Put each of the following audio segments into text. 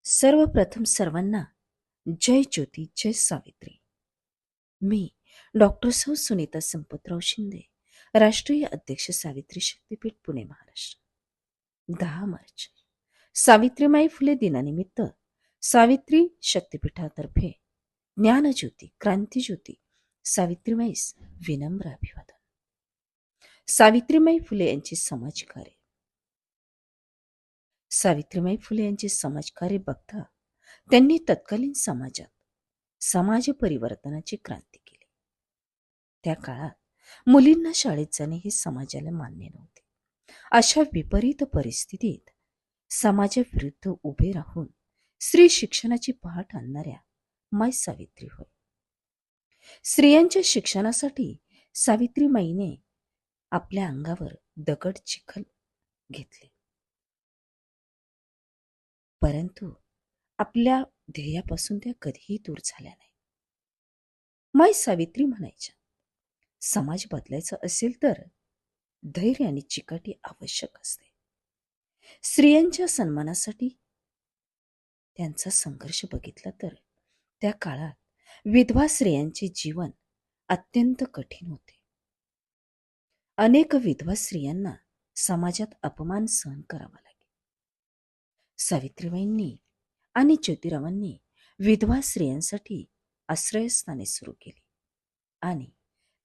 सर्वप्रथम सर्वांना जय ज्योती जय सावित्री. मी डॉक्टर सुनीता संपतराव शिंदे, राष्ट्रीय अध्यक्ष सावित्री शक्तीपीठ पुणे महाराष्ट्र. 10 मार्च सावित्रीमाई फुले दिनानिमित्त सावित्री शक्तीपीठातर्फे ज्ञानज्योती क्रांतीज्योती सावित्रीमाईस विनम्र अभिवादन. सावित्रीमाई फुले यांचे समाजकार्य. सावित्रीमाई फुले यांचे समाजकार्य बघता त्यांनी तत्कालीन समाजात समाज परिवर्तनाची क्रांती केली. त्या काळात मुलींना शाळेत जाणे हे समाजाला मान्य नव्हते. अशा विपरीत परिस्थितीत समाजाविरुद्ध उभे राहून स्त्री शिक्षणाची पहाट आणणाऱ्या माई सावित्री होय. स्त्रियांच्या शिक्षणासाठी सावित्रीमाईने आपल्या अंगावर दगड चिखल घेतले, परंतु आपल्या ध्येयापासून त्या कधीही दूर झाल्या नाही. माई सावित्री म्हणायच्या, समाज बदलायचा असेल तर धैर्य आणि चिकाटी आवश्यक असते. स्त्रियांच्या सन्मानासाठी त्यांचा संघर्ष बघितला तर त्या काळात विधवा स्त्रियांचे जीवन अत्यंत कठीण होते. अनेक विधवा स्त्रियांना समाजात अपमान सहन करावा लागे. सावित्रीबाईंनी आणि ज्योतिरावांनी विधवा स्त्रियांसाठी आश्रयस्थाने सुरू केली आणि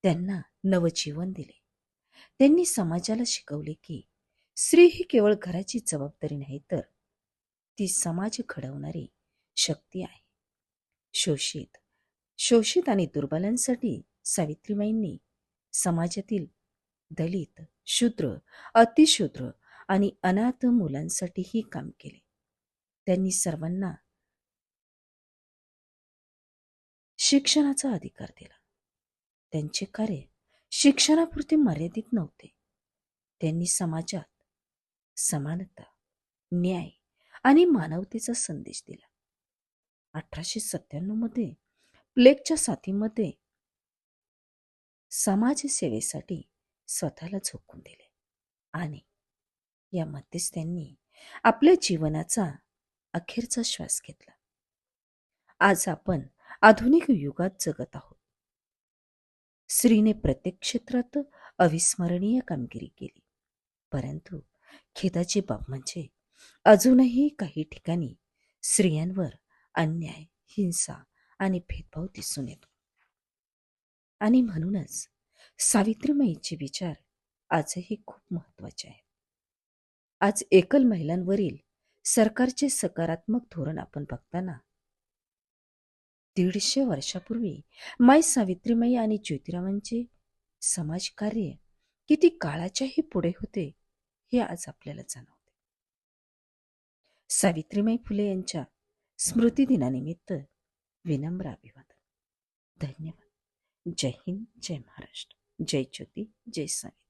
त्यांना नवजीवन दिले. त्यांनी समाजाला शिकवले की स्त्री ही केवळ घराची जबाबदारी नाही, तर ती समाज घडवणारी शक्ती आहे. शोषित आणि दुर्बलांसाठी सावित्रीबाईंनी समाजातील दलित, शूद्र, अतिशूद्र आणि अनाथ मुलांसाठीही काम केले. त्यांनी सर्वांना शिक्षणाचा अधिकार दिला. त्यांचे कार्य शिक्षणापुरते मर्यादित नव्हते. त्यांनी समाजात समानता, न्याय आणि मानवतेचा संदेश दिला. 1897 मध्ये प्लेगच्या साथीमध्ये समाजसेवेसाठी स्वतःला झोकून दिले आणि यामध्येच त्यांनी आपल्या जीवनाचा अखेरचा श्वास घेतला. आज आपण आधुनिक युगात जगत आहोत. स्त्रीने प्रत्येक क्षेत्रात अविस्मरणीय कामगिरी केली, परंतु खेदाची बाब म्हणजे अजूनही काही ठिकाणी स्त्रियांवर अन्याय, हिंसा आणि भेदभाव दिसून येतो. आणि म्हणूनच सावित्रीमाईचे विचार आजही खूप महत्वाचे आहेत. आज एकल महिलांवरील सरकारचे सकारात्मक धोरण आपण बघताना 150 वर्षापूर्वी माई सावित्रीमाई आणि ज्योतिरावांचे समाजकार्य किती काळाच्याही पुढे होते हे आज आपल्याला जाणवते. सावित्रीमाई फुले यांच्या स्मृती दिनानिमित्त विनम्र अभिवादन. धन्यवाद. जय हिंद, जय महाराष्ट्र, जय ज्योती, जय सावित्री.